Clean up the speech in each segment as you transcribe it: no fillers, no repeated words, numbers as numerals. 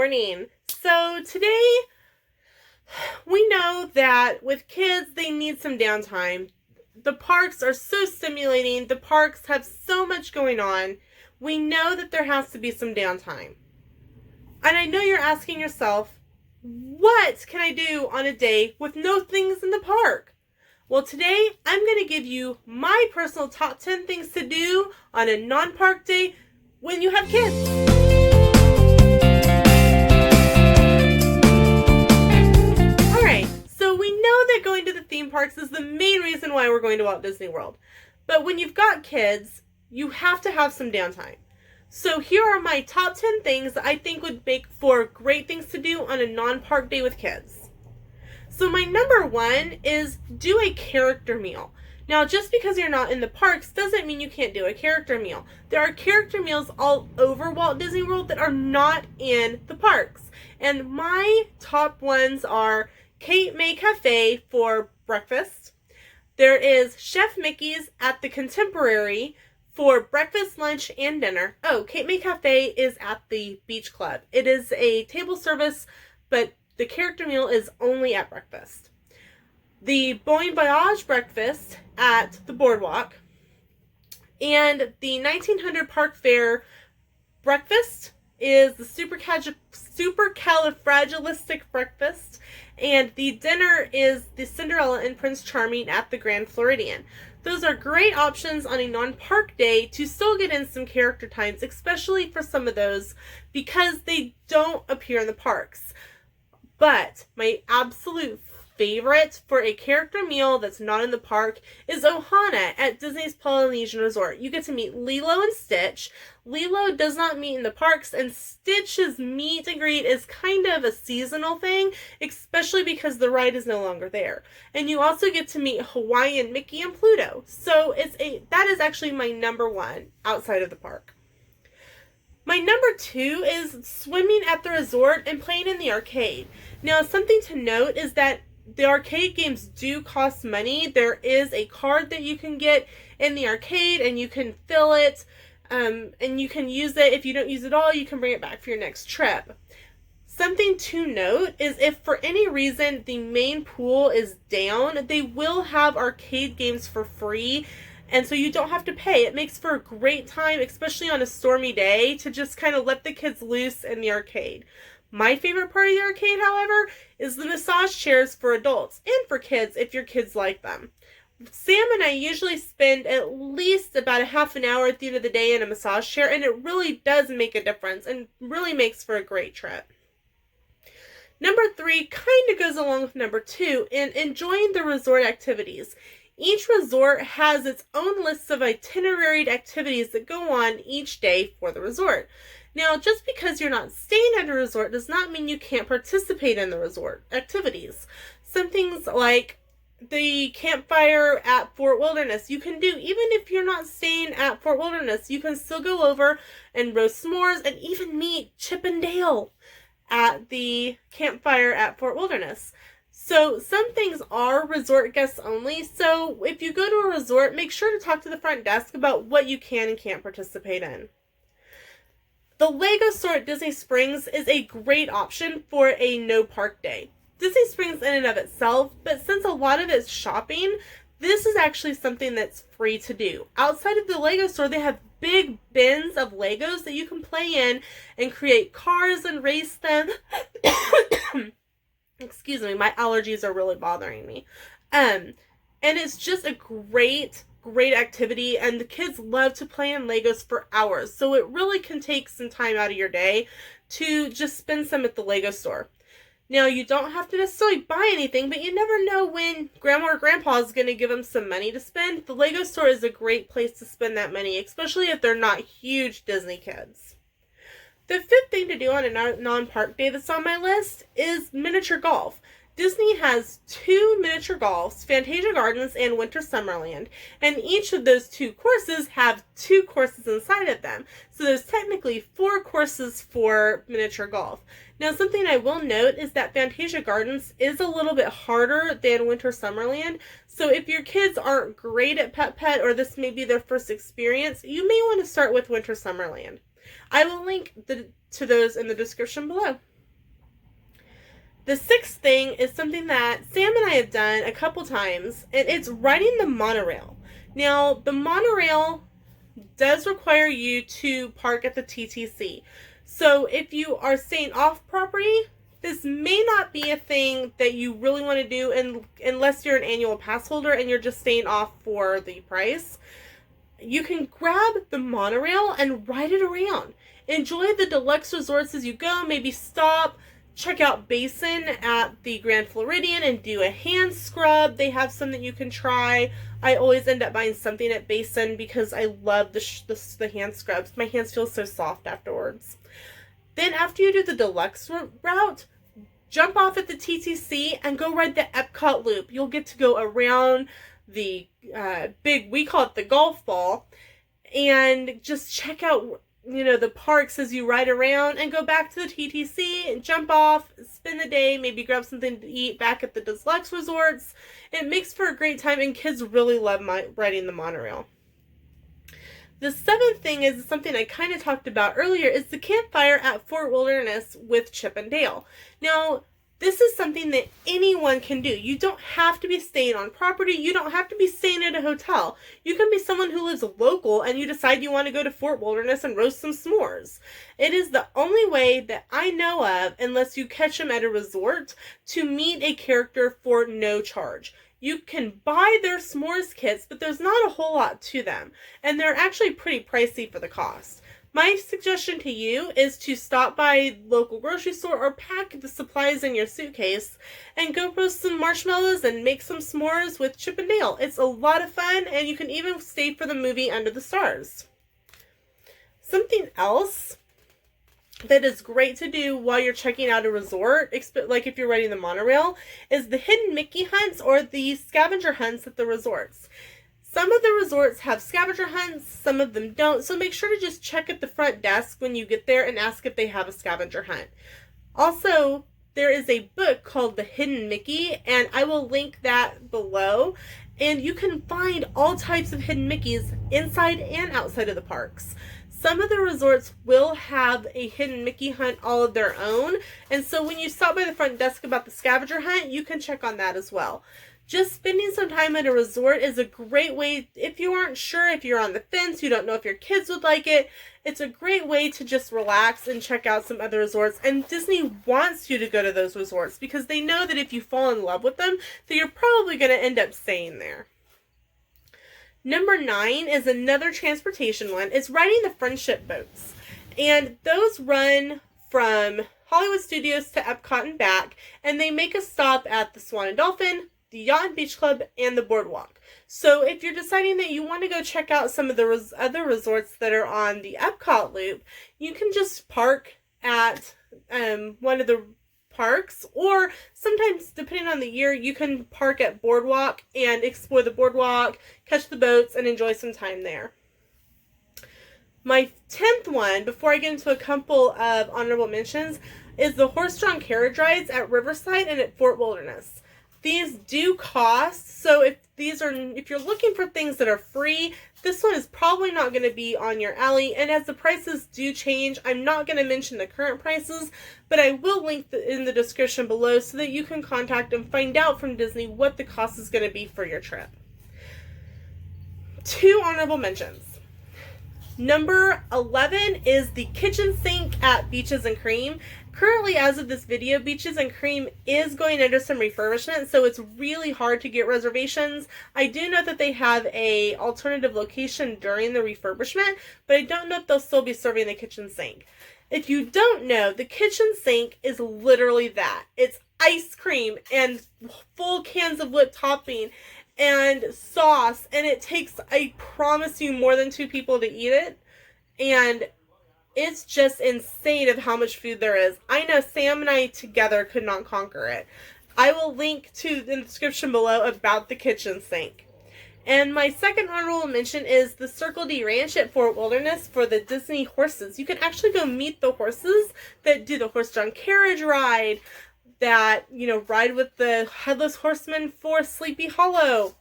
morning. So today, we know that with kids, they need some downtime. The parks are so stimulating. The parks have so much going on. We know that there has to be some downtime. And I know you're asking yourself, what can I do on a day with no things in the park? Well, today I'm going to give you my personal top 10 things to do on a non-park day when you have kids. Alright, so we know that going to the theme parks is the main reason why we're going to Walt Disney World. But when you've got kids, you have to have some downtime. So here are my top 10 things that I think would make for great things to do on a non-park day with kids. So my number one is do a character meal. Now, just because you're not in the parks doesn't mean you can't do a character meal. There are character meals all over Walt Disney World that are not in the parks. And my top ones are Cape May Cafe for breakfast. There is Chef Mickey's at the Contemporary for breakfast, lunch, and dinner. Oh, Cape May Cafe is at the Beach Club. It is a table service, but the character meal is only at breakfast. The Bon Voyage breakfast at the Boardwalk. And the 1900 Park Fair breakfast is the supercalifragilistic breakfast. And the dinner is the Cinderella and Prince Charming at the Grand Floridian. Those are great options on a non-park day to still get in some character times, especially for some of those, because they don't appear in the parks. But my absolute favorite for a character meal that's not in the park is Ohana at Disney's Polynesian Resort. You get to meet Lilo and Stitch. Lilo does not meet in the parks, and Stitch's meet and greet is kind of a seasonal thing, especially because the ride is no longer there. And you also get to meet Hawaiian Mickey and Pluto. So that is actually my number one outside of the park. My number two is swimming at the resort and playing in the arcade. Now, something to note is that the arcade games do cost money. There is a card that you can get in the arcade, and you can fill it, and you can use it. If you don't use it all, you can bring it back for your next trip. Something to note is if for any reason the main pool is down, they will have arcade games for free, and so you don't have to pay. It makes for a great time, especially on a stormy day, to just kind of let the kids loose in the arcade. My favorite part of the arcade, however, is the massage chairs for adults and for kids if your kids like them. Sam and I usually spend at least about a half an hour at the end of the day in a massage chair, and it really does make a difference and really makes for a great trip. Number three kind of goes along with number two in enjoying the resort activities. Each resort has its own lists of itineraried activities that go on each day for the resort. Now, just because you're not staying at a resort does not mean you can't participate in the resort activities. Some things like the Campfire at Fort Wilderness you can do even if you're not staying at Fort Wilderness. You can still go over and roast s'mores and even meet Chip and Dale at the Campfire at Fort Wilderness. So some things are resort guests only. So if you go to a resort, make sure to talk to the front desk about what you can and can't participate in. The Lego store at Disney Springs is a great option for a no-park day. Disney Springs in and of itself, but since a lot of it's shopping, this is actually something that's free to do. Outside of the Lego store, they have big bins of Legos that you can play in and create cars and race them. Excuse me, my allergies are really bothering me. And it's just a great activity, and the kids love to play in Legos for hours, so it really can take some time out of your day to just spend some at the Lego store. Now, you don't have to necessarily buy anything, but you never know when Grandma or Grandpa is going to give them some money to spend. The Lego store is a great place to spend that money, especially if they're not huge Disney kids. The fifth thing to do on a non-park day that's on my list is miniature golf. Disney has 2 miniature golfs, Fantasia Gardens and WinterSummerland, and each of those 2 courses have 2 courses inside of them. So there's technically 4 courses for miniature golf. Now, something I will note is that Fantasia Gardens is a little bit harder than WinterSummerland, so if your kids aren't great at Pet or this may be their first experience, you may want to start with WinterSummerland. I will link to those in the description below. The sixth thing is something that Sam and I have done a couple times, and it's riding the monorail. Now, the monorail does require you to park at the TTC. So if you are staying off property, this may not be a thing that you really want to do unless you're an annual pass holder and you're just staying off for the price. You can grab the monorail and ride it around. Enjoy the deluxe resorts as you go. Maybe stop, check out Basin at the Grand Floridian and do a hand scrub. They have some that you can try. I always end up buying something at Basin because I love the hand scrubs. My hands feel so soft afterwards. Then after you do the deluxe route, jump off at the TTC and go ride the Epcot loop. You'll get to go around the we call it the golf ball, and just check out, the parks as you ride around, and go back to the TTC and jump off, spend the day, maybe grab something to eat back at the deluxe resorts. It makes for a great time, and kids really love riding the monorail. The seventh thing is something I kind of talked about earlier, is the Campfire at Fort Wilderness with Chip and Dale. Now, this is something that anyone can do. You don't have to be staying on property. You don't have to be staying at a hotel. You can be someone who lives local and you decide you want to go to Fort Wilderness and roast some s'mores. It is the only way that I know of, unless you catch them at a resort, to meet a character for no charge. You can buy their s'mores kits, but there's not a whole lot to them, and they're actually pretty pricey for the cost. My suggestion to you is to stop by local grocery store or pack the supplies in your suitcase and go roast some marshmallows and make some s'mores with Chip and Dale. It's a lot of fun, and you can even stay for the movie Under the Stars. Something else that is great to do while you're checking out a resort, like if you're riding the monorail, is the hidden Mickey hunts or the scavenger hunts at the resorts. Some of the resorts have scavenger hunts, some of them don't, so make sure to just check at the front desk when you get there and ask if they have a scavenger hunt. Also, there is a book called The Hidden Mickey, and I will link that below, and you can find all types of hidden Mickeys inside and outside of the parks. Some of the resorts will have a hidden Mickey hunt all of their own, and so when you stop by the front desk about the scavenger hunt, you can check on that as well. Just spending some time at a resort is a great way, if you aren't sure, if you're on the fence, you don't know if your kids would like it, it's a great way to just relax and check out some other resorts. And Disney wants you to go to those resorts because they know that if you fall in love with them, that you're probably going to end up staying there. Number 9 is another transportation one. It's riding the friendship boats. And those run from Hollywood Studios to Epcot and back, and they make a stop at the Swan and Dolphin, the Yacht and Beach Club, and the Boardwalk. So if you're deciding that you want to go check out some of the other resorts that are on the Epcot loop, you can just park at one of the parks, or sometimes, depending on the year, you can park at Boardwalk and explore the Boardwalk, catch the boats, and enjoy some time there. My 10th one, before I get into a couple of honorable mentions, is the horse-drawn carriage rides at Riverside and at Fort Wilderness. These do cost, so if you're looking for things that are free, this one is probably not going to be on your alley. And as the prices do change, I'm not going to mention the current prices, but I will link in the description below so that you can contact and find out from Disney what the cost is going to be for your trip. 2 honorable mentions. Number 11 is the kitchen sink at Beaches and Cream. Currently, as of this video, Beaches and Cream is going under some refurbishment, so it's really hard to get reservations. I do know that they have a alternative location during the refurbishment, but I don't know if they'll still be serving the kitchen sink. If you don't know, the kitchen sink is literally that. It's ice cream and full cans of whipped topping and sauce, and it takes, I promise you, more than 2 people to eat it, and it's just insane of how much food there is. I know Sam and I together could not conquer it. I will link to the description below about the kitchen sink. And my second honorable mention is the Circle D Ranch at Fort Wilderness for the Disney horses. You can actually go meet the horses that do the horse-drawn carriage ride, that, ride with the Headless Horseman for Sleepy Hollow.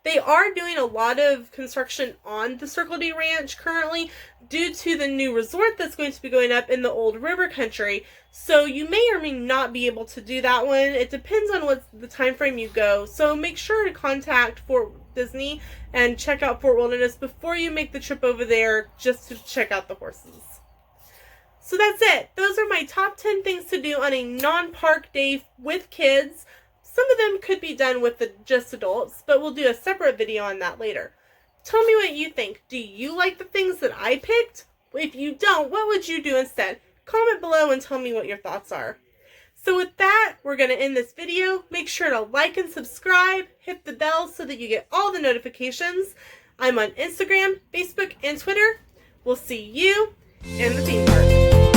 They are doing a lot of construction on the Circle D Ranch currently due to the new resort that's going to be going up in the Old River Country. So you may or may not be able to do that one. It depends on what's the time frame you go. So make sure to contact Fort Disney and check out Fort Wilderness before you make the trip over there just to check out the horses. So that's it. Those are my top 10 things to do on a non-park day with kids. Some of them could be done with just adults, but we'll do a separate video on that later. Tell me what you think. Do you like the things that I picked? If you don't, what would you do instead? Comment below and tell me what your thoughts are. So with that, we're going to end this video. Make sure to like and subscribe. Hit the bell so that you get all the notifications. I'm on Instagram, Facebook, and Twitter. We'll see you in the theme park.